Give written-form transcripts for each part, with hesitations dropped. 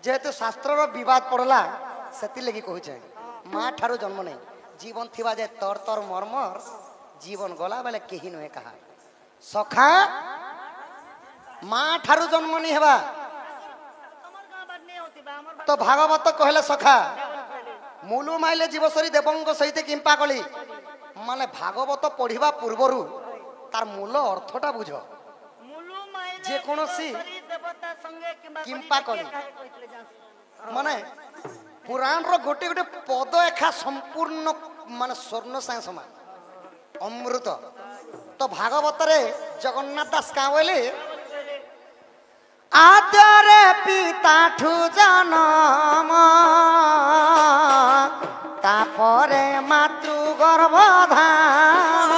जेहेतु शास्त्र विवाद पड़ला से लगी कहे माँ ठारू जन्म नहीं जीवन थिबा जे तर तर मर्मर जीवन गला बेले कहीं नुहे कहा सखा माँ ठारू जन्म नहीं हेबा तो भागवत कहले सखा मूलु माइले जीवसरी देवंग सहित किंपा कली माने भागवत पढ़िबा पूर्वरु तार मूल अर्थटा बुझ जे कोनोसी किंपा कली माने पुराण रो गोटे गोटे पद एखा संपूर्ण माने स्वर्ण साय समान अमृत तो भागवत रे जगन्नाथ दास का बोले आद्यरे पिता ठु जन्म तापरे मातृ गर्भधाम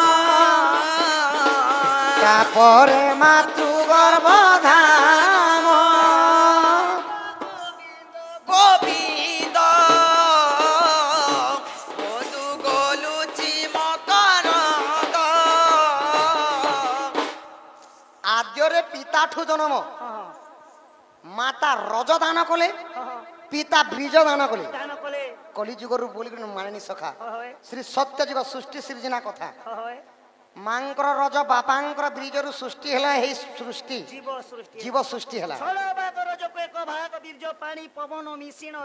तापरे मातृ गर्भधाम गोविंद गोलु गोलुची मकरंद आद्यरे पिता ठु जन्म माता रज दान कले पिता बीज दान कले कलिजुगर बोली माननी सखा श्री सत्य जीव सृष्टि सृजना कथा मांकर रज बापांकर बीज रु सृष्टि हला हे सृष्टि जीव सृष्टि हला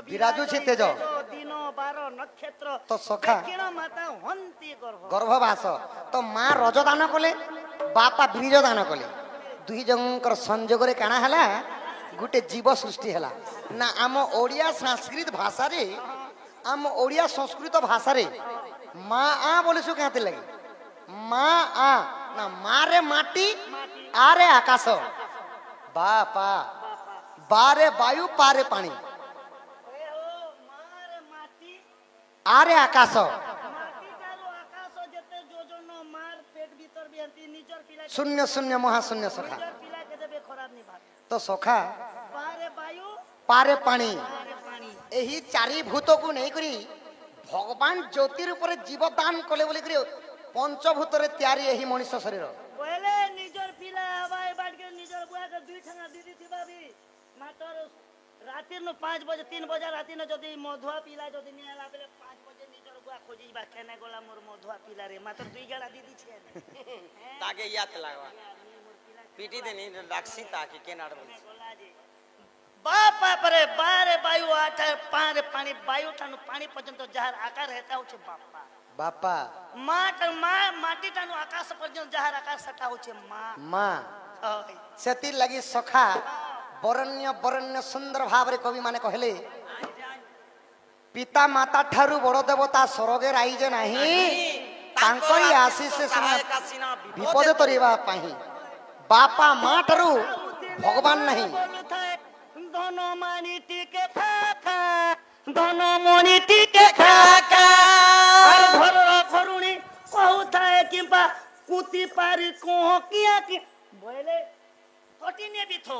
विराजु छी तेज तो सखा गर्भवास तो माँ रज दान कले बापा बीज दान कले दुई जनकर संजोग रे काना हला गोटे जीव सृष्टि हला ना आम ओडिया संस्कृत भाषा रे आम ओडिया संस्कृत भाषा रे माँ आ बोले सु कहते लगे माँ आ ना मारे माटी आरे आकाश बापा बारे वायु पारे पानी आरे आकाश शून्य शून्य महाशून्य सखा तो सखा पारे पानी यही चारि भूत को नहीं करी भगवान ज्योतिर ऊपर जीव दान कले बोली करी पंचभूत रे तैयारी यही मनुष्य शरीर पहले निजर पिला हवाई बाट के निजर बुआ के दुई ठंगा दीदी थिबा भी मातर राति न 5 बजे 3 बजे राति न जदी मधुआ पिला जदी नि आला बेले 5 बजे निजर बुआ खोजी बा केने गोला मोर मधुआ पिला रे मातर दुई गाड़ा दीदी छे ताके याद लागवा पीटी देनी डाक्सी ताकि केनाड बोल बापा परे बारे वायु आटा पारे पानी वायु ठानु पानी पर्यंत जहार आकार रहता होचे बापा बापा माटी ठानु आकाश पर्यंत जहार आकाश सटा होचे माँ सेति लगी सखा बरण्य बरण्य सुंदर भाव रे कवि माने कहले पिता माता ठारू बड़ देवता स्वर्गे राइजे नाही तांकरी आशीष विपद तरिबा पाही बापा माँ ठारू भगवान नहीं दोनों मानी टीके खाका दोनों मोनी टीके खाका घर घरुणी कहउथाए किंबा कुती पारी कोह किया कि बोले कटी ने भी थो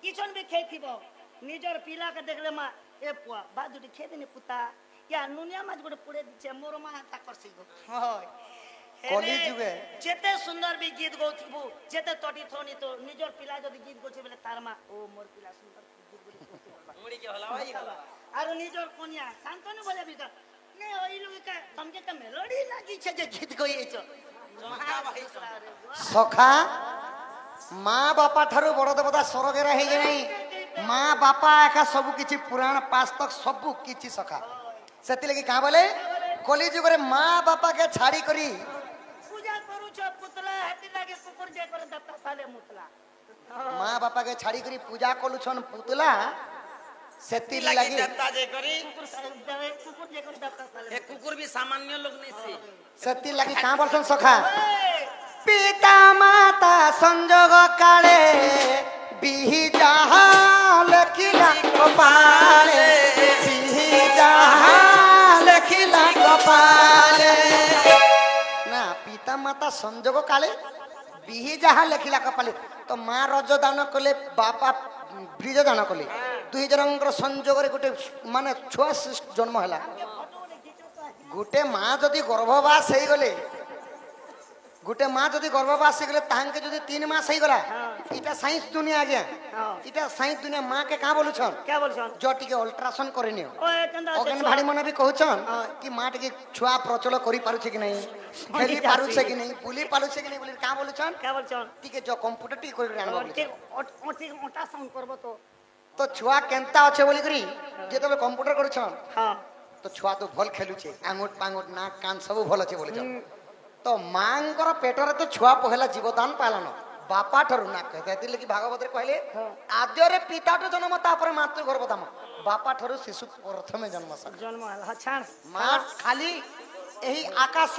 किचन भी खेथिबो निजर पिला के देखले मा ए पुआ बाजुटी खेदिने पुता या नुनिया माज गोटे पुड़े दिछे मोर मा हाता करसी गो होय कली जुगे जेते सुंदर भी गीत गौथिबो जेते तटी थोनी तो निजर पिला जदी गीत गौछे बेले तार मा ओ मोर पिला सुंदर मुड़ी के होला भाई आरो निजर कोनिया शांतनु बोले भी ने ओइ लोग का तमके का मेलोडी लागी छे जे गीत गई छ सखा माँ बापा ठारू बड़ देवता स्वर्गे रही नहीं माँ बापा एका सब किछि पुराण पास तक सब किछि सखा सेति लगी का बोले कली जुग रे माँ बापा के छाड़ी करी पूजा करू छ पुतला हेति लागे कुकुर जे करे दत्ता साले मुतला माँ बापा के छाड़ी करी पूजा कलु छन पुतला सेति लगी दत्ता जे करी कुकुर जे करे दत्ता साले ए कुकुर भी सामान्य लोग नहीं से सेति लगी का बोलसन सखा पिता माता संजोग काले बिहि जहा लखिला कपाले बिहि जहा लखिला कपाले ना पिता माता संजोग काले बिहि जहा लखिला कपाले तो माँ रज दान कले बापा ब्रिज दान कले दुई जनकर संजोग रे गोटे माने छुआ जन्म हला गोटे माँ जदि गर्भवास हो गले गोटे माँ जदि गर्भवास गले तांके जदि 3 मास हो गला हाँ। इटा साइंस दुनिया आज्ञा हाँ। इटा साइंस दुनिया माँ के का बोलुछन क्या बोलछन जो टिके अल्ट्रासाउंड करनी ओए केंदा अगन भाड़ी मन भी कहछन कि माँ टिके छुआ प्रचल करि पारुछे कि नहीं खेली पारुछे कि नहीं बुली पारुछे कि नहीं बोली का बोलुछन क्या बोलछन टिके जो कंप्यूटर टिके करि आनबो के ओटी मोटा साउंड करबो तो छुआ केनता अच्छे बोली करी जे तबे कंप्यूटर करूछन हां तो छुआ तो भल खेलुछे आंगुट पांगुट नाक कान सब भल अच्छे बोलछन तो मांकर पेटरे तो छुआ पहला जीवदान पालन बापा ठरु ना कहते कि भागवत रे कहले आद्य रे पिता तो जन्म तापर मातृ गर्भधाम बापा ठरु शिशु प्रथम जन्म सक जन्म हला छाड़ मां खाली एही आकाश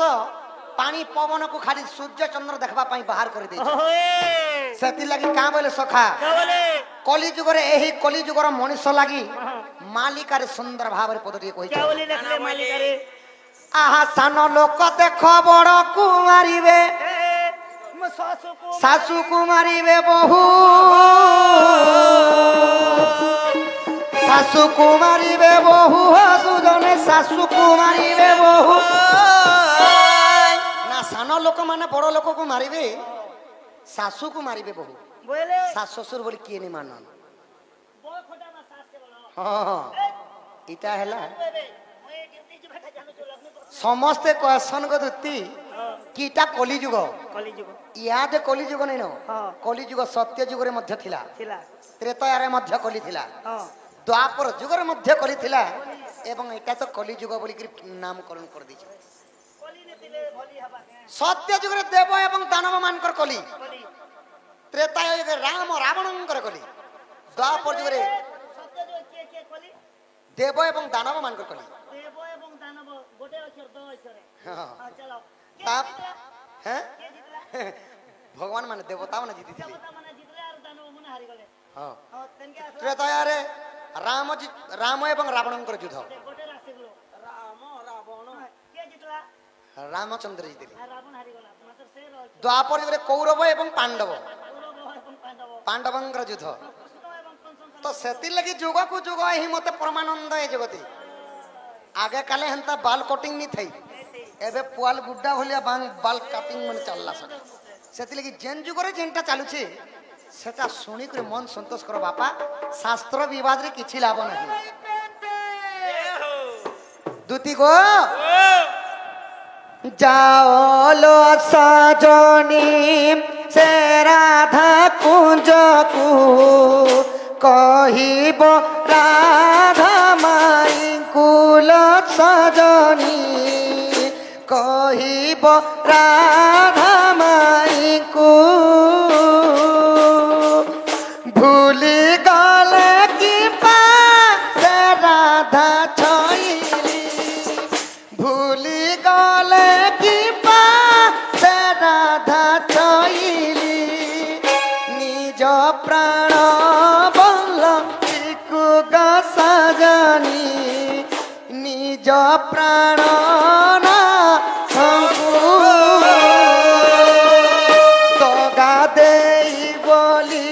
पानी पवन को खाली सूर्य चंद्र देखबा पई बाहर कर दे ओए सेति लागि का बोले सखा क्या बोले कली जुग रे एही कली जुग रो मनुष्य लागि मालिका रे सुंदर भाव रे पदटी कहि क्या बोले देखले मालिक रे आहा सान लोक देख बड़ कुमारी बे म सासु को सासू कुमारी बे बहु सासू कुमारी बे बहु सुजने सासू कुमारी बे बहु ना सान लोक माने बड़ लोक को मारिबे सासू को मारिबे बहु बोले सास ससुर बोली किए नहीं मानन बो खोटा ना सास के बोलो हाँ इटा हैला ओए ड्यूटी जे बैठा जानो तो लगने समस्ते क्वेश्चन को दुती कि इटा कली जुग कली जुग याद कली जुग नहीं न हाँ। कली जुग सत्य जुग रे मध्य थिला थिला त्रेता रे मध्य कली थिला हां द्वापर जुग रे मध्य कली थिला एवं एटा तो कली जुग बोली कि नामकरण कर दी कली ने दिले भली हबा के सत्य जुग रे देव एवं दानव मानकर कली कली त्रेता युग रे राम रावणंकर कली द्वापर जुग रे सत्य जो के कली देव एवं दानव मानकर कली देव एवं दानव गोटे अक्षर दो अक्षर है हाँ हां चलो ताप हैं के जितला भगवान माने देवता माने जीती थी देवता माने जितले और दानव माने हारि गले हां हां तनके आसला त्रेता रे राम एवं रावणंकर युद्ध गोटे राशि गलो राम रावण के जितला रामचंद्र जीते रावण हारि गला मात्र से रह द्वापर युग रे कौरव एवं पांडव कौरव एवं पांडव पांडवंकर युद्ध कृष्ण एवं कंसन तो सेति लगी जुग को जुग ही मते परमानंद है जगती आगे काले हंता बाल कटिंग नहीं थई एबे पुआल गुड्डा होलिया बाल कटिंग मन चलला सके सेति लगी जेन जुग रे जेनटा चालू छे सेटा सुनी करे मन संतोष करो बापा शास्त्र विवाद रे किछि लाभ नहीं दूती को जाओ लो सजनी से राधा कुंज को कहिब राधा माई कुल सजनी कहिब राधा माई को भूली गले कि पास राधा छईली भूली गले कि पास राधा छईली निज प्राण बल्लभीकु सजनी निज प्राण दगा देई बोली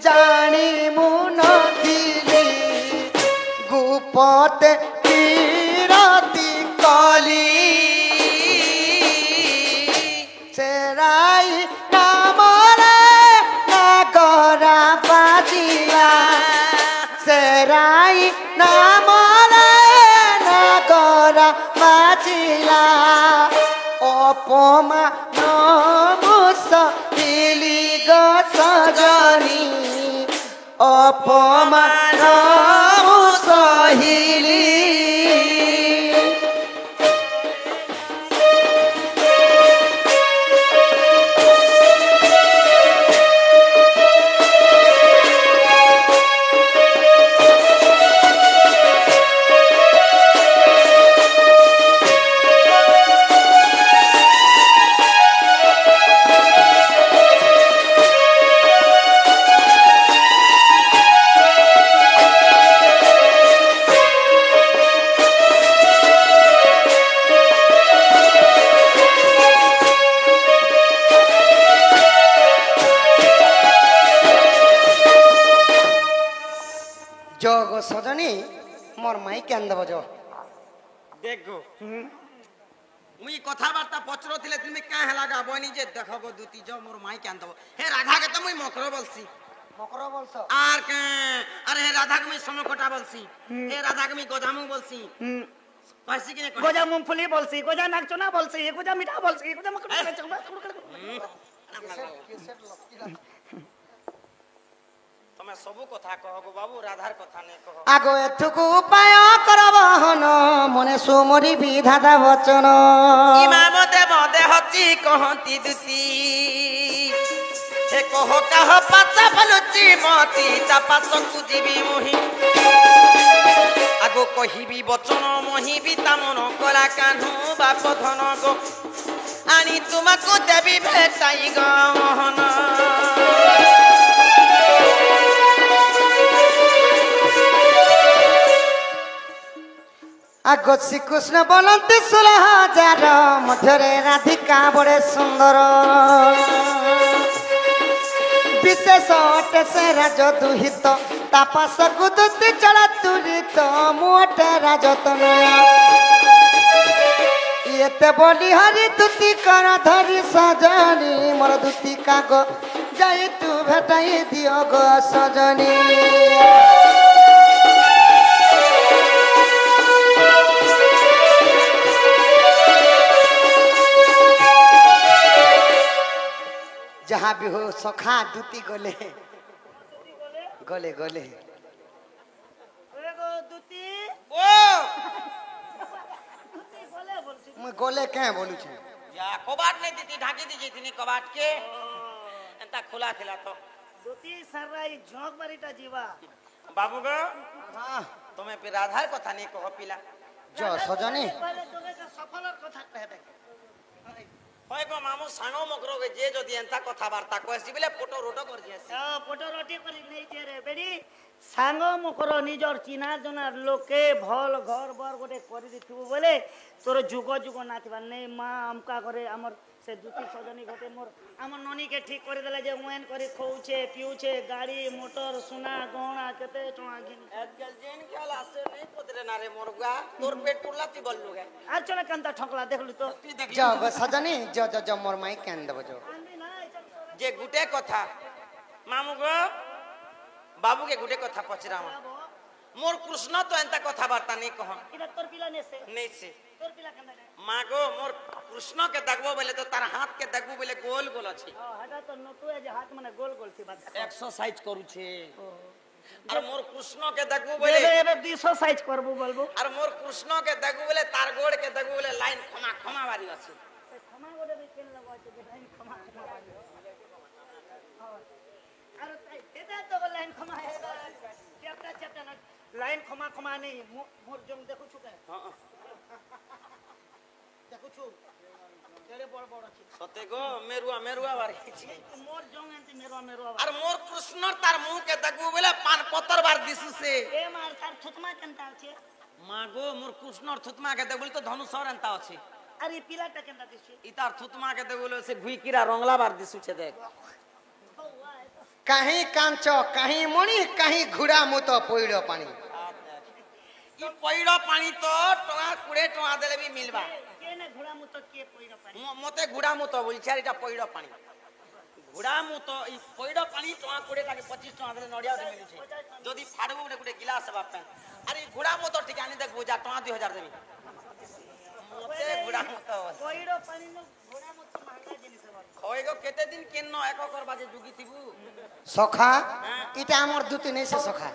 जानी मुनथिली गुपते तीरती कली सेराई नामरे नागरा बाजिला सेराई नामरे नागरा बाजिला अपमा नमुसहिली ग सजनी अपमा नमुसहिली जग सजनी मोर माई के अंदर बजो देख गो মুই কথাবার্তা পচরতিলে তুমি কাঁ হেলা গাবনি যে দেখো গো দুতি যাও মোর মাই কান দেব হে রাধাকে তো মুই মকর বলছি মকর বলছো আর কে আরে হে রাধাকে মুই সমকটা বলছি হে রাধাকে মুই গজামু বলছি কইছি কি না গোজা মুংফলি বলছি গোজা নাকচনা বলছি গোজা মিঠা বলছি গোজা মকর তুমি সবু কথা কহ গো বাবু রাধার কথা নে কহ আগো এথুকু উপায় করবহন মনে সুমরি বিধাতা বচন ইমাম দেব দেহতি কহতি দুতি হে কহ কাহ পাচা বলুচি মতি তা পাচকু জিবি মোহি আগো কহিবি বচন মহিবি তামন কলা কানু বাপ ধন গো আনি তোমাকু দেবি ভেটাই গহন আগো শ্রীকৃষ্ণ বলନ୍ତି 16,000 ମଧ୍ୟରେ ରାଧିକା ବড়େ ସୁନ୍ଦର ବିଶେଷ ଅଟେ ସେ ରାଜ ଦୁହିତ ତାପସକୁ ଦୁତି ଚଳ ତୁରିତ ମୁଁ ଅଟେ ରାଜତନ ଏତେ ବୋଲି ହରି ଦୁତି କର ଧରି ସଜନି ମୋର ଦୁତି କାଗ ଯାଇ ତୁ ଭେଟାଇ ଦିଅ ଗো ସଜନି जहाँ भी हो सखा दूती गले गले गले দুতি ও বলে বলছি मैं गले क्या बोलू छे या कबाट नहीं दीदी ढाकी दीजिए इतनी कबाट के एंता खुला थिला तो দুতি সারাই ঝক বাড়িটা जीवा बाबू गो हाँ तुम्हें पे राधार कथा नहीं कह पिला जो सजनी पहले তোকে সফলর কথা কহে দেখ হয় গো মামু সানো মকরগে যে যদি এন্তা কথাবার্তা কইছি বলে ফটো রোটো কর দিয়েছি ফটো রটি করি নেই যে রে বেডি সাঙ্গ মুখর নিজর চিনা জনার লোকে ভল ঘর বর গোটে করে দিথিবু বলে তোর যুগ যুগ নাথিবা নেই মা আমকা করে আমার সে দুটি সজনী ঘটে মোর আমার ননীকে ঠিক করে দেলে যে ওয়েন করে খৌছে পিউছে গাড়ি মোটর সোনা গহনা কেতে টঙা গিন আজকাল জেন খেয়াল আসে নেই পদরে না রে মোরগা তোর পেট পুরলা তুই বললু গে আর চলে কান্তা ঠকলা দেখলু তো তুই দেখলি जो गो सजनी जो जो जो मोर माई केन देबो जो আনবি না এটা তোরা যে গুটে কথা মামু গো বাবু কে গুটে কথা পচরা যাবো। মোর কৃষ্ণ তো এন্তা কথাবার্তা নেই কহ এটা তোর পিলা নেছে নেই সে তোর পিলা কান্দা না মা গো মোর কৃষ্ণ কে দেখবো বলে তো তার হাত কে দেখবো বলে গোল গোল আছে হাটা তো নতু যে হাত মানে গোল গোল থি বাদ এক্সারসাইজ করুছে আর মোর কৃষ্ণ কে দেখবো বলে এবে এবে 200 সাইজ করব বলবো আর মোর কৃষ্ণ কে দেখবো বলে তার গোড় কে দেখবো বলে লাইন ক্ষমা ক্ষমা বাড়ি আছে ক্ষমা করে বিকেল লাগা আছে বেটাই ক্ষমা ক্ষমা বাড়ি আর তাই এটা তো লাইন ক্ষমা হেবা চ্যাপ্টা চ্যাপ্টা না লাইন ক্ষমা ক্ষমা নেই মোর জং দেখু ছুকে দেখু ছু কেড়ে বড় বড় আছে সতে গো মেরুয়া মেরুয়া বাড়ি আছে মোর জং এন্তে মেরো মেরো আর মোর কৃষ্ণ তার মুখ কে দেখবো বলে পান পতর বার দিছুছে এ মার তার থুতমা কেনতা আছে মা গো মোর কৃষ্ণর থুতমা কে দেখবো তো ধনুষর এন্তা আছে আর এই পিলাটা কেনতা দিছে ইতার থুতমা কে দেখবো বলে সে ঘুইকিরা রংলা বার দিছুছে দেখ कहीं कांच कहीं मणि कहीं घुड़ा मुत पइड़ पानी ই পইড় পানি তো টঙা 20 টঙা দেলে বি মিলবা কেনে ঘোড়া মতো কে পইরা পানি মতে গুড়া মুত বলছি আর এটা পইড় পানি গুড়া মুত এই পইড় পানি টঙা 20 টাকে 25 টঙা দেলে নড়িয়া মিলুছে যদি ফাড়বো বলে গুটে গিলাস বাপেন আর এই গুড়া মুত ঠিক আনি দেখবো যা টঙা 2000 দেবি মতে গুড়া মুত পইরা পানি নো ঘোড়া মতো মাঙ্গা জিনিস বাবা খই গো কেতে দিন কেন এক কর বাজে জুগি থিবু सखा इटा हमर दूती नहीं से सखा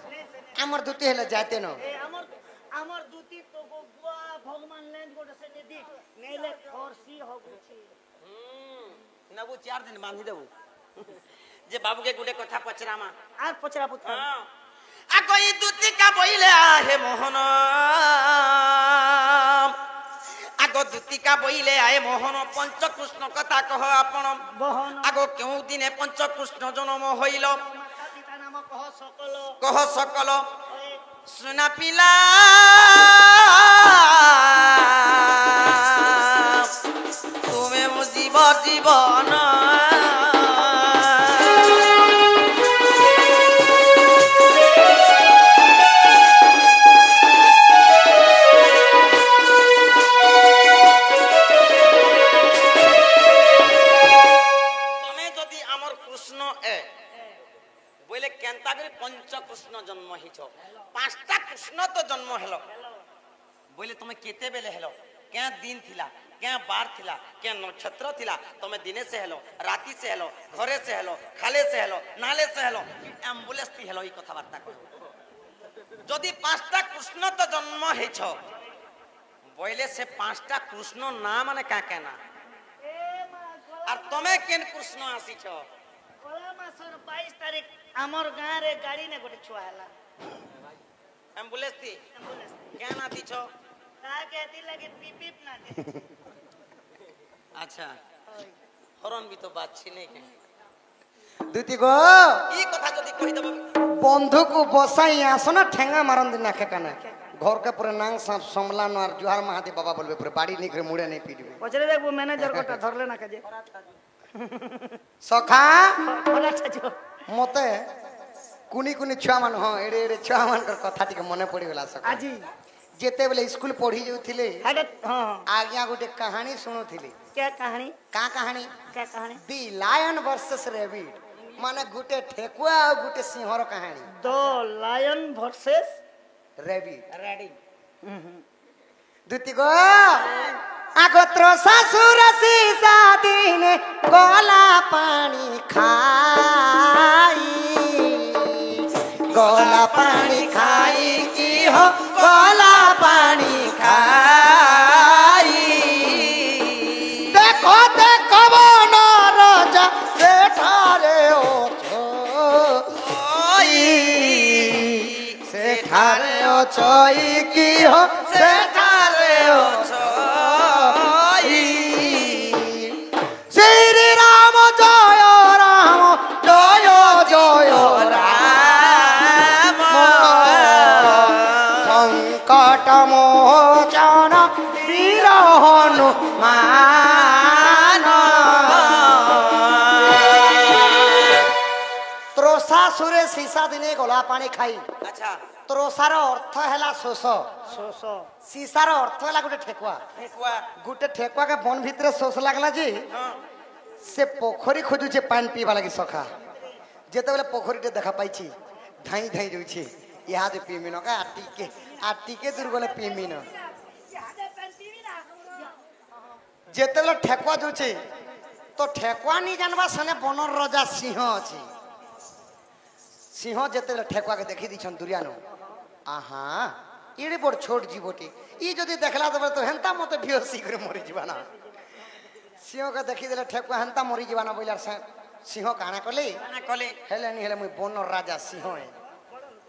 हमर दूती हेले जाते न এ আমার দুটি তো গুয়া ভগবান ল্যান্ড গোটে সে যদি নেলে খরসি হগুছি নবু 4 দিন বাঁধি দেবু যে বাবুকে গুটে কথা পচরামা আর পচরা পুত্র আগই দুতিকা বইলে আহে মোহন আগ দুতিকা বইলে আহে মোহন পঞ্চকৃষ্ণ কথা কহ আপন বহন আগ কেউ দিনে পঞ্চকৃষ্ণ জন্ম হইল মাতা পিতা নাম কহ সকল কহ সকল ওই सुना पिला तुम्हें मुझीब जीवन कृष्ण तो जन्म हेलो बोले तुम केते बेले हेलो क्या दिन थिला क्या बार थिला क्या नक्षत्र थिला तुम दिने से हेलो राति से हेलो घरे से हेलो खाले से हेलो नाले से हेलो एम्बुलेंस थी हेलो ई कथाबार्ता कह जदि पांचटा कृष्ण तो जन्म हेछ बोले से पांचटा कृष्ण ना माने क्या कहना और तुम्हें केन कृष्ण आसीछ गला मासर 22 तारीख हमर गां रे गाड़ी ने गोटे छुआ हला एम्बुलेंस थी एम्बुलेंस क्या ना दीछो का कहती लगे पीपीप ना दे अच्छा हरन भी तो बात छिने के দুতি গো ई कथा जदि कहि देबो বন্ধুকু বসাই আসো না ঠেঙ্গা মারন দিন না খেকানে घर के पूरे नांग सांप समला न और जुहार महादेव बाबा बोलबे पूरे बाड़ी निकरे मुड़े नहीं पीटबे पचरे देखबो मैनेजर कोटा धरले ना काजे सखा बोला छजो मते कुनी कुनी छुआ मान हां एडे एडे छुआ मान कर कथा टिके मने पड़ी गेला सखा आजी जेते बेले स्कूल पढ़ी जाउथिले हाडे हां आज्ञा गोटे कहानी सुनुथिले क्या कहानी का कहानी क्या कहानी दी लायन वर्सेस रैबिट माने गुटे ठेकुआ और गुटे सिंहर कहानी दो लायन वर्सेस रैबिट रेडी दुति गो आगोत्र ससुर सीसा दिन गोला पानी खाई गोला पानी खाई की हो गोला पानी खाई देखो देखो बनो राजा सेठारे ओ सेठारे ओ चोई की हो सेठारे ओ चोई श्री राम जय जय राम संकट मोचन वीर हनुमान त्रोषासुरे सीसा दिने गोला पानी खाई अच्छा त्रोषार अर्थ हैला शोष सोस सीसार अर्थ हैला गुटे ठेकुआ ठेकुआ गुटे ठेकुआ के बन भितरे शोष लागला जी हां से पोखरी खोजुचे पानी पीवा लगी सखा जेते बेले पोखरीटे देखा पाइछि धाई धाई जाउछि इहादे पीमिन का आटिके दूर गले पीमिन जेते बेले ठेकुआ जाउछि तो ठेकुआ नी जानबा सने बनर राजा सिंह अछि सिंह जेते बेले ठेकुआ के देखि दिछन दुरियानो आहा इडे बड़ छोट जीवटी ई जदी देखला तो हेंता मते बियोसी करे मरि जीवाना सिंह के देखी देले ठेकुआ हेंता मरि जीवाना बोइलार सिंह काना कले ना कले हेले नी हेले मुई बनर राजा सिंह है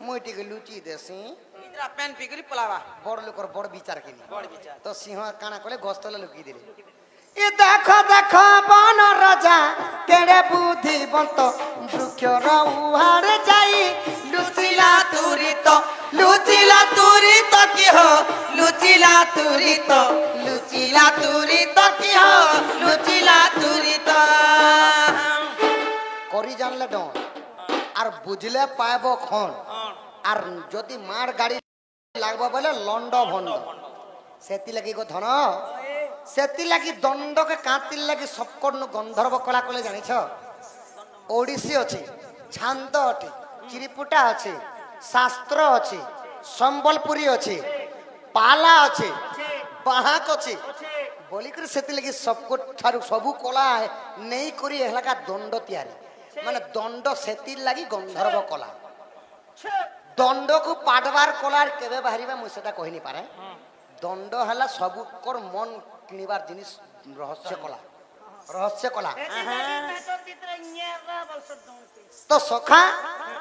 मुई टिके लुची देसी इतरा पेन पिकरी पलावा बड़ लोकर बड़ विचार केनी बड़ विचार तो सिंह काना कले गस्तले लुकी देले ए देखो देखो बनर राजा केड़े बुद्धिवंत वृक्षर उहारे जाई लुचिला तुरी तो की हो लुचिला तुरी तो की हो लुचिला तुरी तो करी जानले डन আর বুঝলে পাইব খন আর যদি মার গাড়ি লাগবে বলে লন্ড ভন্ড সেতি লাগি গো ধন সেতি লাগি দণ্ডকে কাঁতির লাগি সবকর্ণ গন্ধর্ব কলা কলে জানিছ ওড়িশি আছে ছান্দ আছে চিরিপুটা আছে শাস্ত্র আছে সম্বলপুরী আছে পালা আছে বাহাক আছে বলিকরি সেতি লাগি সবকো ঠারু সবু কলা নেই করি এলাকা দণ্ড তিয়ারি মানে দণ্ড সেতির লাগি গন্ধর্ব কলা দণ্ডকু পাড়বার কলার কেবে বাহারিবা মুই সেটা কহিনি পারে দণ্ড হেলা সবুকর মন কিনিবার জিনিস রহস্য কলা তো সখা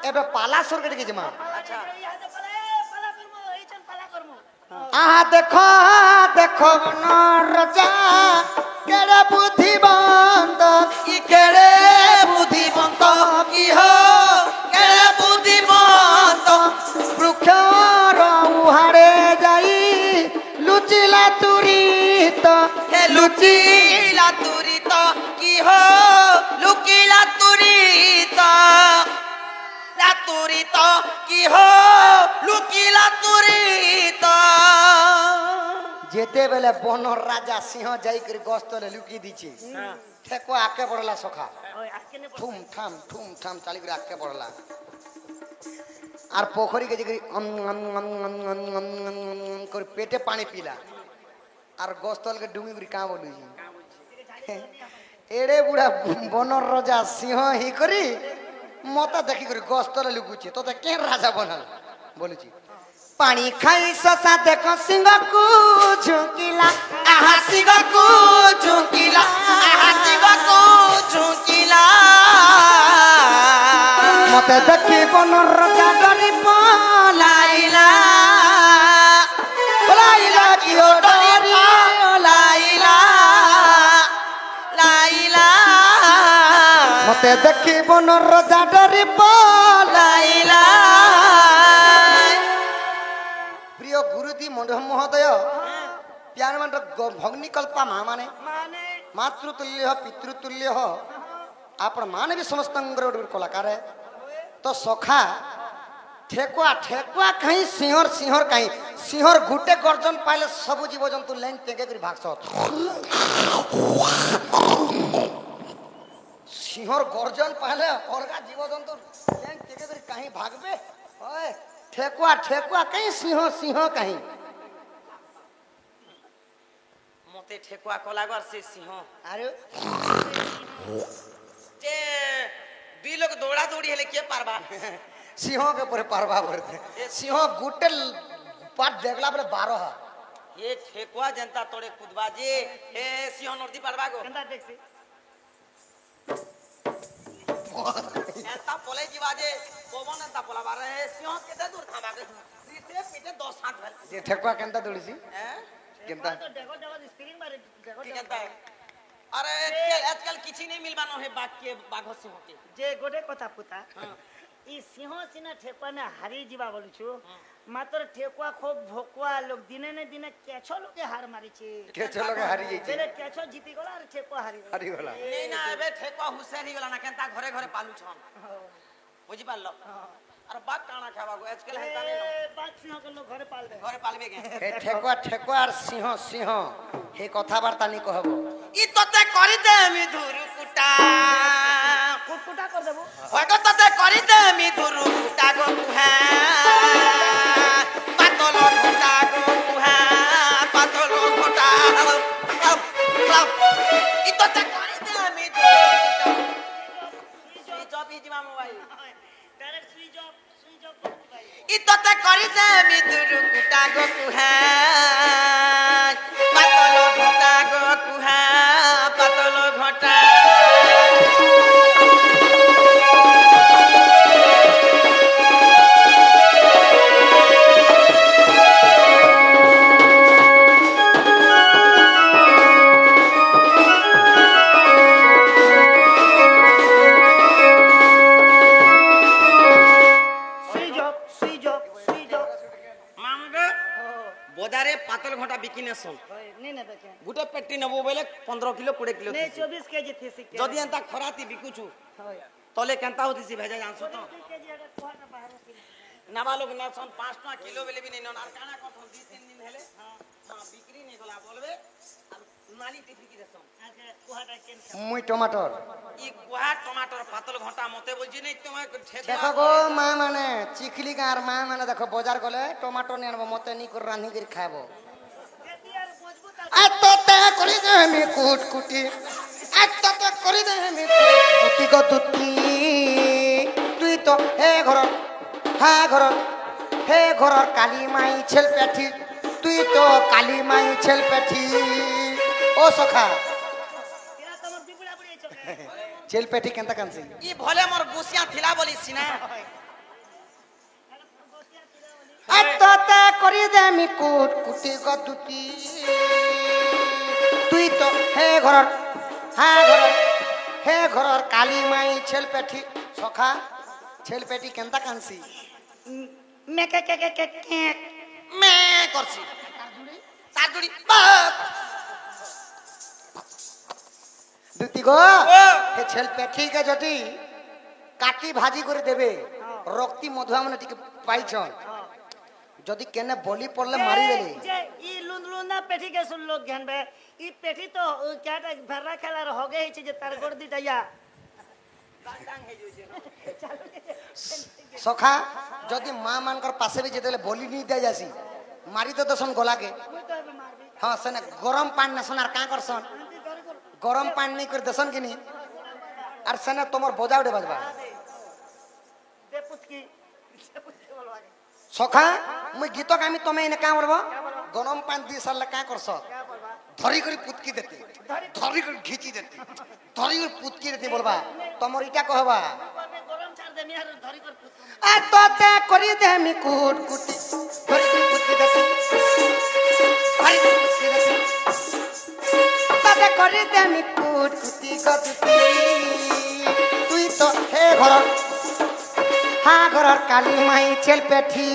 এবে পালা স্বর্গে ডেকে জিমা अच्छा আহা দেখো দেখো রাজা কেড়ে বুদ্ধিবন্ত ई केड़े बुद्धिमंत की हो केड़े बुद्धिमंत বৃক্ষর উহারে যাই লুচিলা তুরিত हे लुचिला तुरित की हो लुकिला तुरित ला तुरित की हो लुकिला तुरित যেতে বেলে বনর রাজা সিংহ যাই করে গস্তলে লুকি দিছে ঠেকুয়া আকে পড়লা সখা ঠুম ঠাম চালি করে আকে পড়লা আর পোখরি কে যে করে পেটে পানি পিলা আর গোস্তল কে ডুঙ্গি করে কাঁ বলুছি এড়ে বুড়া বনর রাজা সিংহ হি করি মতা দেখি করে গোস্তলে লুকুছে তোতে কে রাজা বনাল বলুছি পানি খাই সসা দেখো সিংহ কু ঝুঁকিলা আহা সিংহ কু ঝুঁকিলা আহা সিংহ কু ঝুঁকিলা মতে দেখি বনর রাজা ডরি পলাইলা পলাইলা কি ও ডরি লাইলা লাইলা মতে দেখি বনর রাজা ডরি পলাইলা প্রিয় গুরুদি মহোদয় প্যার মান ভগ্নি কল্পা মা মানে মাতৃতুল্য পিতৃতুল্য ଆପଣ ମାନେ ବି ସମସ୍ତଙ୍କର ଗୋଟେ କଳାକାର ତ ସଖା ଠେକୁଆ ଠେକୁଆ କାହିଁ ସିଂହର ସିଂହର କାହିଁ ସିଂହର ଗୋଟେ ଗର୍ଜନ ପାଇଲେ ସବୁ ଜୀବଜନ୍ତୁ ଲାଇନ୍ ଟେକେ କରି ଭାଗସ ସିଂହର ଗର୍ଜନ ପାଇଲେ ଅଲଗା ଜୀବଜନ୍ତୁ ଲାଇନ୍ ଟେକେ କରି କାହିଁ ଭାଗବେ ଓଏ ঠেকুয়া ঠেকুয়া কাହିଁ সিংহ সিংহ কাହିଁ মতে ঠেকুয়া কলাগর সে সিংহ আরে যে দুই লোক দৌড়া দৌড়ি হেলে কে পারবা সিংহ কে পরে পারবা বলতে সিংহ গুটে পাট দেখলা পরে 12 হা এ ঠেকুয়া জনতা তোড়ে কুদবা যে এ সিংহ নর্দি পারবা গো কেনতা দেখছি এতা পলে জিবা যে পবন এতা পলাবা রে সিংহ কেতে দূর থাবা গে দিতে পিতে 10 হাত ভেল যে ঠেকুয়া কেনতা দৌড়িছি হ্যাঁ কেনতা তো দেখো দেখো স্প্রিং মারে দেখো কেনতা আরে আজকাল কিছু নেই মিলবানো হে বাঘ কে বাঘ সিংহ কে যে গোটে কথা পুতা ই সিংহ সিনা ঠেকুয়া না হারি ଯିବା বলছু মাত্র ঠেকুয়া খুব ভকুয়া লোক দিনে নে দিনে কেছ লোকে হার মারিছে কেছ লোকে হারি যাইছে বেলে কেছ জিতি গলা আর ঠেকুয়া হারি গলা নেই না এবে ঠেকুয়া হুসেন হি গলা না কেনতা ঘরে ঘরে পালু ছন বুঝি পারলো আর বাঘ কানা খাবা গো আজকাল হেনতা নেই বাঘ সিংহ কে লোক ঘরে পালবে ঘরে পালবে কে এ ঠেকুয়া ঠেকুয়া আর সিংহ সিংহ হে কথাবার্তা নি কহব ই তোতে করি দে মি ধুরু কুটা কুটকুটা কর দেবো ওগো তোতে করি দে মি ধুরু কুটা গো কুহা পাতল কুটা গো কুহা পাতল কুটা ই তোতে করি দে মি ধুরু কুটা switch off is mobile direct switch off করবো ভাই ই তোতে করি দে মি ধুরু কুটা গো কুহা পাতল কুটা গো কুহা পাতল ঘটা বজারে পাতল ঘটা বিকি নেছন গোটে পেটি নেবো বলে 15 কিলো 20 কিলো 24 কেজি থিসি যদি এন্তা খরাতি বিকুছু তলে কেনতা হতিছি ভেজা জানছো তো নাবা লোক নেছন 5 টাকা কিলো বেলে বি নেন আর কানা কথা 2-3 দিন হেলে বিক্রি নে গলা বলবে আর নালি টিপি কি দেছন কুহাটা কেন মুই টমাটর ই কুহা টমাটর পাতল ঘটা মতে বলছি নাই তোমার দেখো গো মা মানে চিখলি গাঁর মা মানে দেখো বাজার গলে টমাটর নিয়ে আনবো মতে নি করে রান্ধি করে খাবো এত তে করি দে আমি কুটকুটি এত তে করি দে আমি কুটি গো দুটি তুই তো হে ঘর কালী মাই ছেল পেঠি তুই তো কালী মাই ছেল পেঠি ও সখা ছেল পেঠি কেনতা কানছি ই ভলে মোর গুছিয়া থিলা বলিছি না এততে করি দে আমি কুটি গদুটি তুই তো হে ঘর কালী মাই ছেল পেঠি সখা ছেল পেঠি কেনতা কানছি মে কে কে কে কে কে মে করছি তার জুড়ি দুটি গো হে ছেল পেঠি কে যদি কাটি ভাজি করে দেবে রক্তি মধুয়া মানে টিকে পাইছন যদি কেনে বলি পড়লে মারি দেলি যে ই লুন্দলুন্দা পেঠি কে শুন লোক ঘেনবে ই পেঠি তো ক্যাটা ভেড়া খেলার হগে হইছে যে তার গোড় দিটা ইয়া सखा जदि माँ मानकर पासे भी जेते बोली नहीं दिया जासी मारी तो दसन गला के हाँ सेने गरम पानी नसन आर का करसन गरम पानी नहीं कर दसन कि नहीं आर सेने तोमर बजा उठे बजबा सखा मुई गीत गामी तमे इने का बोलबो गरम पानी दी साल का करस धरी करी पुतकी देती धरी करी घिची देती धरी करी पुतकी देती बोलबा तमर इटा कहबा आ तोते करी दे मी कुट कुटी धरी करी पुतकी देती धरी करी पुतकी देती तोते करी दे मी कुट कुटी गदती तुई तो हे घर हा घर काली माई चल पेठी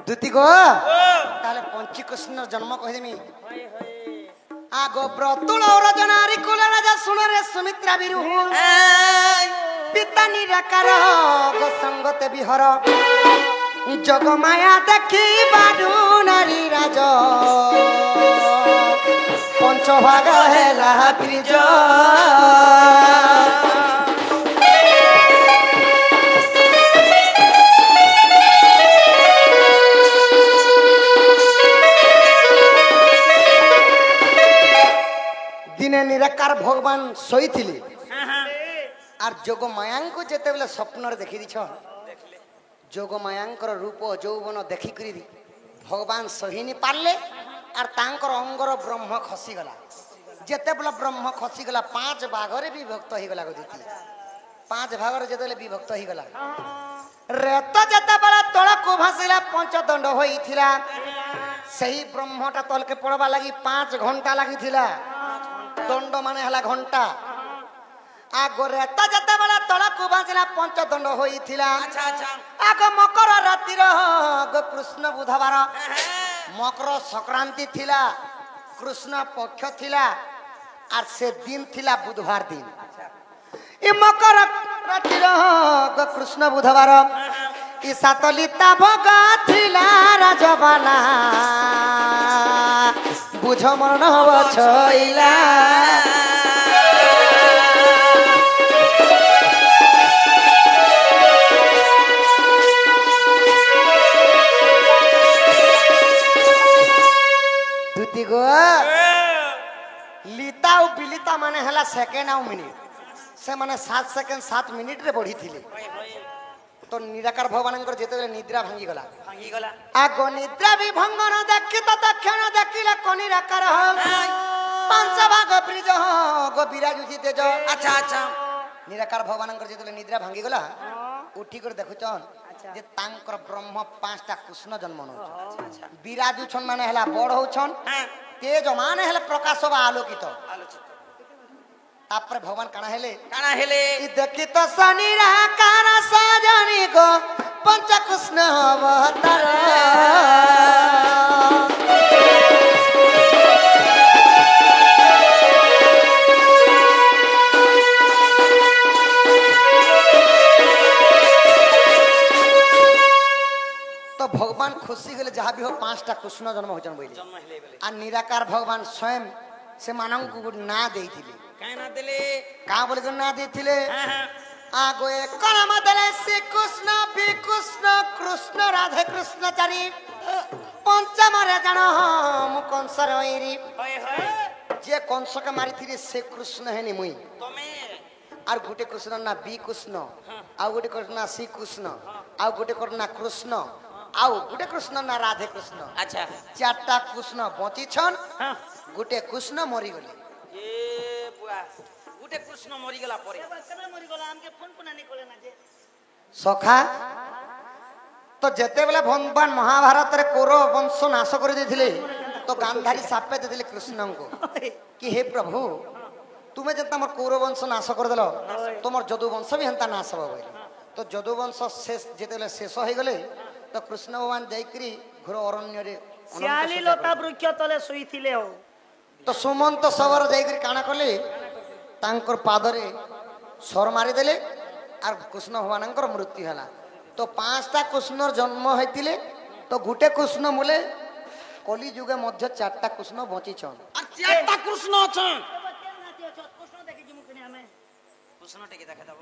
दुती गो ताले पंची कृष्ण जन्म कहिदेमी आगो ब्रतुल और जनारी कुल राजा सुन रे सुमित्रा बिरु पिता निराकार गो संगते बिहर जग माया देखी बाडू नारी राज पंच भाग हेला ब्रिज दिने निराकार भगवान सोई थिले आर जोग मायांको जेते बेले स्वप्न रे देखि दिछ जोग मायांकर रूप यौवन देखि करी भगवान सही नि पारले आर तांकर अंगर ब्रह्म खसी गला जेते बेले ब्रह्म खसी गला पांच भागरे विभक्त हो गला गदिति पांच भागरे जेते बेले विभक्त हो गला रेत जेते बेले तळ को भासिला पंचदंड होइथिला सही ब्रह्मटा तल के पड़वा लगी 5 घंटा लगी थिला दंड माने हला घंटा आगो रेता जते बेला तळा को बाजला पंचदंड होइथिला अच्छा अच्छा आगो मकर रातिर गो कृष्ण बुधवार मकर संक्रांति थिला कृष्ण पक्ष थिला आर से दिन थिला बुधवार दिन ई मकर रातिर गो कृष्ण बुधवार ई सातलिता भगा थिला राजबाला बुझ मन छइला दुती गो लीता और बिलिता माने हला सेकेंड आउ मिनिट से माने 7 सेकेंड 7 मिनिट रे बढ़ी थिले तो निराकार भगवान जेते निद्रा भांगी गला आगो निद्रा भी भंगन देखि तो दक्षिण देखिले कोनी राकार पांच भाग ब्रिज गो विराज उचिते जो अच्छा अच्छा निराकार भगवान जेते निद्रा भांगी गला उठी कर देखुचन जे तांकर ब्रह्म 5टा कृष्ण जन्म न विराज उछन माने हला बड़ होछन तेज माने हला प्रकाश बा आलोकित तापर भगवान काना हेले ई देखि तो शनि राकार साजनी गो पंच कृष्ण अवतार तो भगवान खुशी गेले जहाँ भी हो 5टा कृष्ण जन्म होचन बोले आ निराकार भगवान स्वयं से मानव को ना देथिले काहे ना देले का बोले को ना देथिले आगो एक नाम देले श्री कृष्ण बि कृष्ण कृष्ण राधे कृष्ण चारी पंचम रे जण हम कंस रइरी होय होय जे कंस के मारी थिरे से कृष्ण है नि मुई तमे आर गुटे कृष्ण ना बि कृष्ण आ गुटे कृष्ण ना श्री कृष्ण आ गुटे कृष्ण ना कृष्ण आउ गुटे कृष्ण ना राधे कृष्ण अच्छा 4टा कृष्ण बची छन गुटे कृष्ण मरी गले ए बुआ गुटे कृष्ण मरी गेला परे सखा तो जेते बेला भगवान महाभारत रे कौरव वंश नाश कर देथिले तो गांधारी सापे देले कृष्ण को कि हे प्रभु तुमे जता मोर कौरव वंश नाश कर देलो तुमर जदु वंश भी हंता नाश हो गई तो जदु वंश शेष जेतेले शेष हो गले तो कृष्ण भगवान जाईकरी घोर अरण्य रे सियाली लता वृक्ष तले सुईथिले हो तो सुमंत सवर जाईकरी काना कले तांकर पादरे सर मारी देले और कृष्ण भगवानंकर मृत्यु हला तो पांचटा कृष्णर जन्म होइतिले तो गुटे कृष्ण मूले कली जुगे मध्य चारटा कृष्ण बची छन আর চারটা কৃষ্ণ আছে কৃষ্ণ টিকে দেখা দাও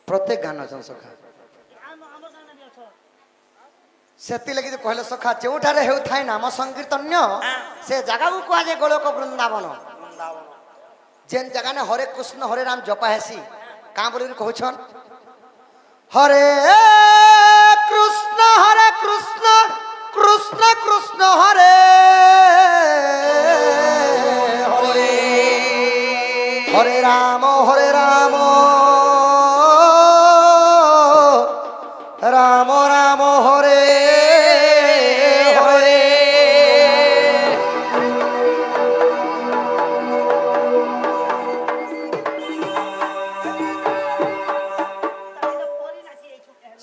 प्रत्येक गान छन सखा सेति लगी तो कहले सखा जोठारे हेउ थाय नाम संकीर्तन्य से जगह को कुआ जे गोलोक वृंदावन जेन जगह ने हरे कृष्ण हरे राम जपा हेसी का बोली कहछन हरे कृष्ण कृष्ण कृष्ण हरे हरे हरे राम राम राम हरे हरे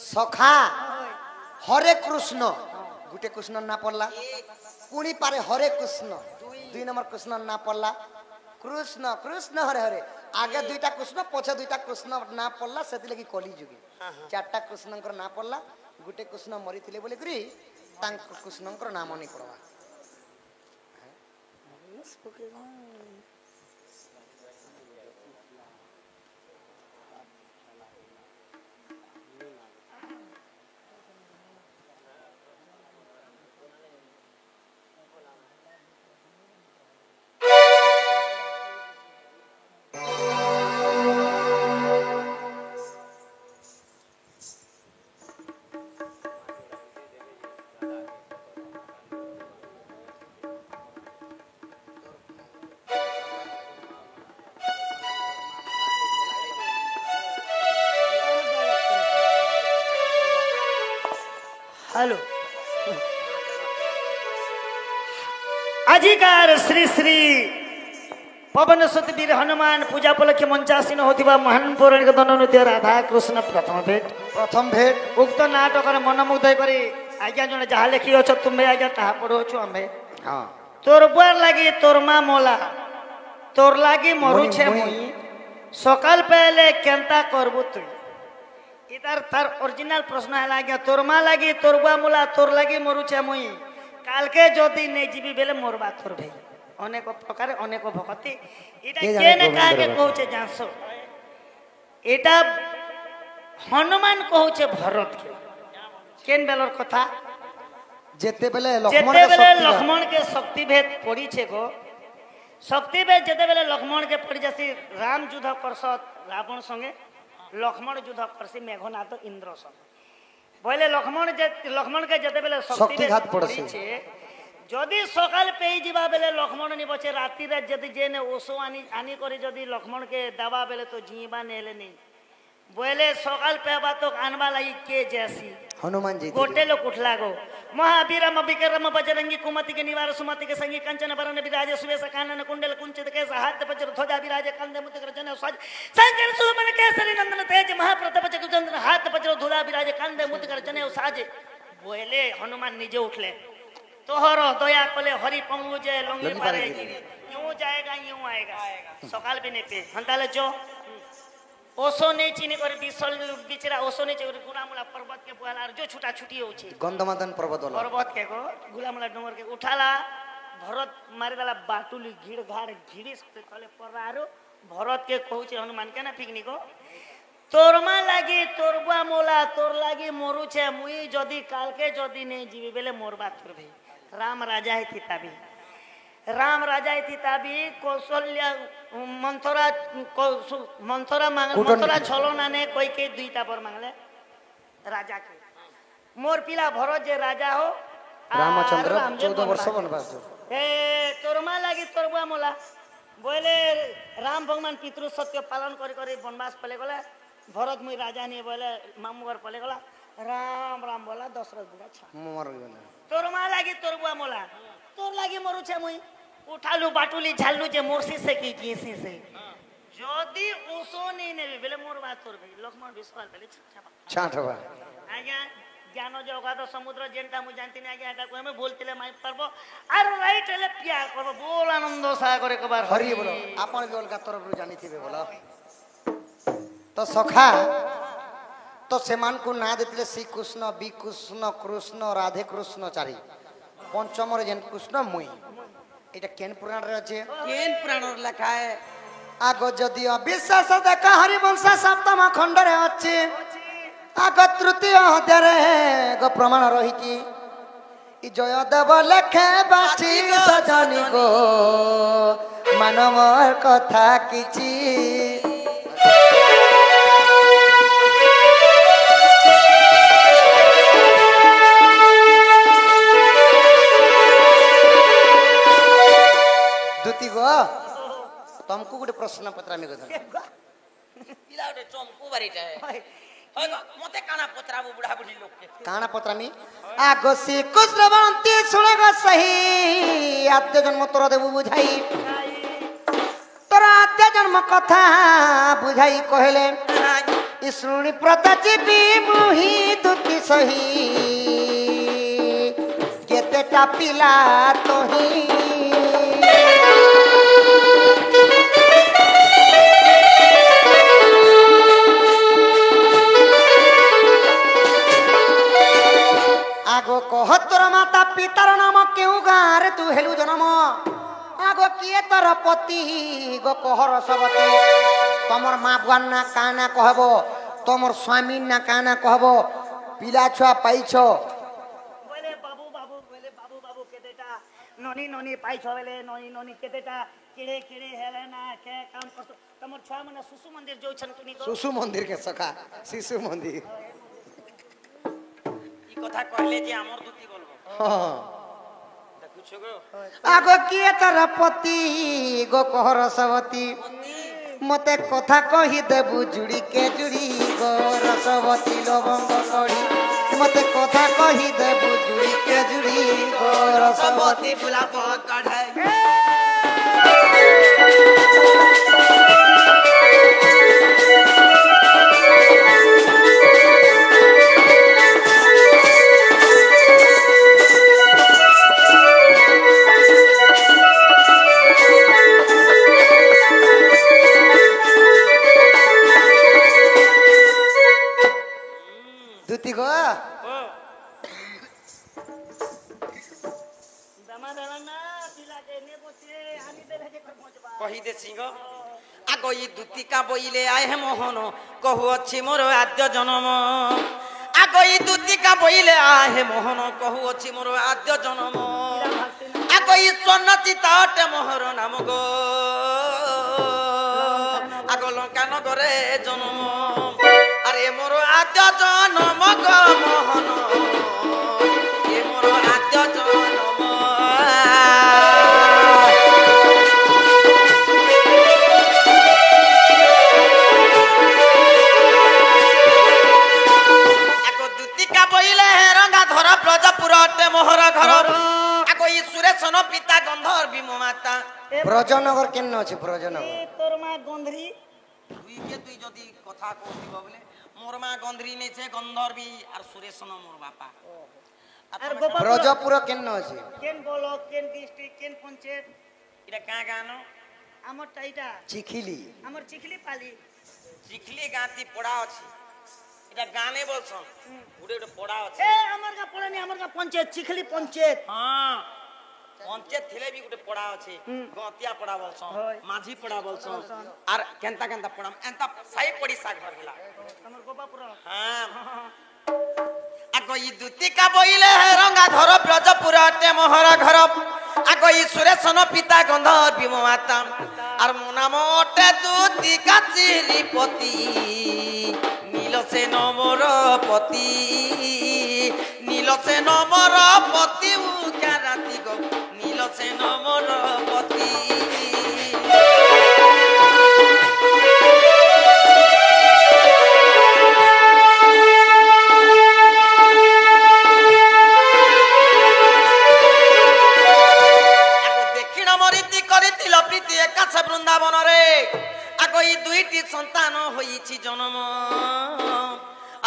सखा हरे कृष्ण गुटे कृष्ण ना पड़ला पुणी पारे हरे कृष्ण दुई नंबर कृष्ण ना पड़ला कृष्ण कृष्ण हरे हरे आगे दुईटा कृष्ण पछे दुईटा कृष्ण ना पड़ला से लगी कली जुगे चारटा कृष्णंकर ना पड़ला गुटे कृष्ण मरी बोली करी कृष्णंकर नाम नहीं पड़वा हेलो अधिकार श्री श्री पवन सुत वीर हनुमान पूजा उपलक्षे मंचासीन होथिबा महान पौराणिक दंडनृत्य राधा कृष्ण प्रथम भेट उक्त नाटक मनमुग्ध करी आज्ञा जने जहा लिखी अछ तुम्हे आज्ञा ताहा पढ़ोछु आमे हां तोर बुआर लागी तोर मा मोला तोर लागी मरु छे मुई सकाल पहले केंता करबु तुई इधर तार ओरिजिनल प्रश्न है आज्ञा तोर मा लागी तोर बुआ मोला तोर लागी मरु छे मुई काल के जदी नै जीबी बेले मोर बा तोर भई अनेक प्रकार अनेक भक्ति इटा केने काके कहूचे जानसो एटा हनुमान कहूचे भरत के केन बेलर कथा जेते बेले लक्ष्मण के शक्ति भेद पड़ी छे गो शक्ति भेद जेते बेले लक्ष्मण के पड़ी जासी राम युद्ध करसत रावण संगे लक्ष्मण युद्ध करसी मेघनाथ इंद्र संगे बोले लक्ष्मण के जेते बेले शक्ति भेद पड़ी छे जदि सकाल पे जीवा बेले लक्ष्मण नि बचे राति रे जदि जेने ओसो आनी करी जदि लक्ष्मण के दबा बेले तो जीवा नेले नहीं बोले सकाल पे बा तो आनबा लगी के जैसी हनुमान जी गोटे लोग उठला गो महावीरम विक्रम बजरंगी कुमति के निवार सुमति के संगी कंचन बरन विराज सुवेश कानन कुंडल कुंचित के हाथ वज्र ध्वजा विराज कंधे मुद्रिक जन स्वज शंकर सुमन केसरी नंदन तेज महाप्रताप चक्रचंद्र हाथ वज्र धूला विराज कंधे मुद्रिक जन साजे बोले हनुमान निजे उठले तोहर दया कले हरि पमु जे लंगी पारे यूं जाएगा यूं आएगा सकाल भी नहीं पे हंताले जो ओसो नहीं चीनी कर बिसल बिचरा ओसो नहीं चोरी गुलामुला पर्वत के बुआला जो छुटा छुटी होची गंधमादन पर्वत वाला पर्वत के को गुलामुला डोंगर के उठाला भरत मारी दाला बाटुली घिड़ घाड़ घिड़िस तले परारो भरत के कहूचे हनुमान के ना पिकनी को तोरमा लागी तोरबा मोला तोर लागी मोरु छे मुई जदी काल के जदी नहीं जीवी बेले मोर बात करबे राम राजा है तिताबी कौशल्या मंथरा छलना ने कोई के दुईटा पर मांगले राजा के मोर पिला भरत जे राजा हो रामचंद्र 14 वर्ष वनवास ए तोरमा लागी तोरबा मोला बोले राम भगवान पितृ सत्य पालन करी करी वनवास पले गले भरत मुई राजा नहीं बोले मामू घर पले गला राम राम बोला दशरथ बुढ़ा छा मर गला तोर माँ लागी तोर बुआ मोला तोर लागी मरु छे मुई उठालू बाटुली झालू जे मोरसी से की जीसी से যদি ওসো নেই নেবে বলে মোর বাত করবে লক্ষ্মণ বিশ্বর বলে छाटवा আজ্ঞা জ্ঞান জগত সমুদ্র যেটা মু জানতি না আজ্ঞা এটা কই আমি বলতিলে মাই পারবো আর রাইট হলে প্যার করব বল আনন্দ সাগরে কবার हरि बोलो आपण भी अलगा तरफ जानी थिबे बोलो तो सखा तो सेमान को ना देतिले श्री कृष्ण बी कृष्ण कृष्ण राधे कृष्ण चारी पंचम रे जेन कृष्ण मुई এটা কেন পুরাণ রে আছে কেন পুরাণর লেখা है আগো যদি অবিশ্বাস দেখা হরিবংশ সপ্তম খণ্ডরে আছে আগ তৃতীয় অধ্যায়ে গো প্রমাণ রহিছি ই জয়দেব লেখে বাছি সজনী গো মানবর কথা কিছু দুতি গো तुमको गोटे प्रश्न पत्र में गदन পিলা ওটা চমকু বাড়িটা হয় মতে কানা পত্রাবু বুড়া বুড়ি লোককে काना पत्र में आगो श्री कृष्ण बंती सुनग सही आद्य जन्म तोर देबु बुझाई तोर आद्य जन्म कथा बुझाई कहले ईश्वरी प्रताची मुही दुखी सही केतेटा पिला तोही आगो कह तोर माता पितार नाम क्यों गाँव तू हेलु जन्म आगो किए तोर पति गो कहर सबती तमर माँ बुआन ना काना कहब तमर स्वामी ना काना कहब पिला छुआ पाइछ বলে বাবু বাবু বলে বাবু বাবু কেতেটা ননি ননি পাইছ বলে ননি ননি কেতেটা কিড়ে কিড়ে হেলে না কে কাম করছ তোমার ছয় মানে শিশু মন্দির যাইছন তুমি शिशु मंदिर के सखा शिशु मंदिर এই কথা কইলে যে আমার দুটি বলবো हाँ। দেখুছো গো आगो किए तोर पति गो कहर सबती मते कथा कही देबु जुड़ी के जुड़ी गो रसवती लवंग कड़ी मते कथा कही देबु जुड़ी के जुड़ी गो रसवती सबती बुला पकड़ है दुती गो দমা দলা না পিলাকে নে বসে আমি দেবে যে পৌঁছবা কহি দে সিংহ আগ ই দুতিকা বইলে আয় হে মোহন কহু অছি মোর আদ্য জনম আগ ই দুতিকা বইলে আয় হে মোহন কহু অছি মোর আদ্য জনম আগ ই স্বর্ণ চিতাটে মোহর নাম গো আগ লঙ্কা নগরে জনম আরে মোর আদ্য জনম গো মোহন এ মোর আদ্য জনম ব্রজপুরটে মোহর ঘর আগো ই সুরেশন পিতা গন্ধর বিমো মাতা ব্রজনগর কেন আছে ব্রজনগর তোর মা গন্ধরি তুই কে তুই যদি কথা কইব বলে মোর মা গন্ধরি নেছে গন্ধর্বী আর সুরেশন মোর বাপা আর গোপাল ব্রজপুর কেন আছে কেন বলো কেন ডিস্ট্রিক্ট কেন পঞ্চায়েত এটা কা গানো আমার টাইটা চিখিলি আমার চিখলি পালি চিখলি গাঁতি পড়া আছে এটা গানে বলছন উড়ে উড়ে পড়া আছে এ আমার গা পড়ানি আমার গা পঞ্চায়েত চিখলি পঞ্চায়েত হ্যাঁ পঞ্চায়েত থিলে বি গুটে পড়া আছে গতিয়া পড়া বলছন হয়। মাঝি পড়া বলছন আর কেনতা কেনতা পড়াম এনতা সাই পড়িসা ঘর হেলা আমার গোপাপুর হ্যাঁ আগ ই দুতিকা বইলে রঙ্গা ধর ব্রজপুরটে মোহর ঘর আগ ই সুরেশন পিতা গন্ধর বিমো মাতা আর মো নাম অটে দুতিকা চিরিপতি নীলসে নমর পতি নীলসে নমর পতি উকা রাতি গো নীলসে নমর পতি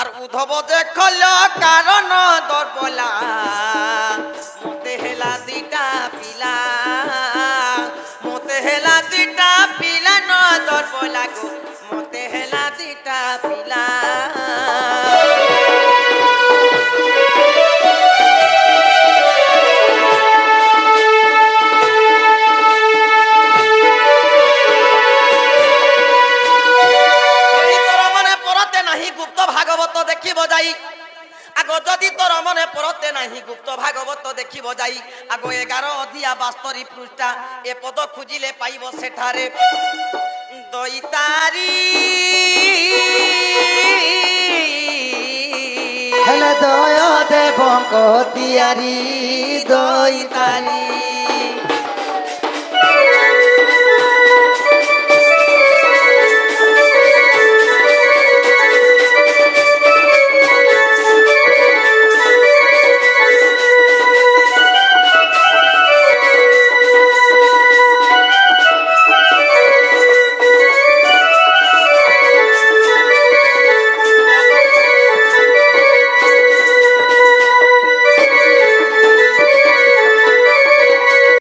আর উদ্ধব দেখল কারণ দরবলা মতে হেলা দিটা পিলা মতে হেলা দিটা পিলা ন দরবলা গো মতে হেলা দিটা পিলা গুপ্ত ভাগবত দেখিব যাই আগ যদি তোর মনে পড়তে নাহি গুপ্ত ভাগবত দেখিব যাই আগ 11 অধিয়া 72 পৃষ্ঠা এ পদ খুঁজিলে পাইব সেঠারে দইতারি হেলে দয় দেবঙ্ক তিয়ারি দইতারি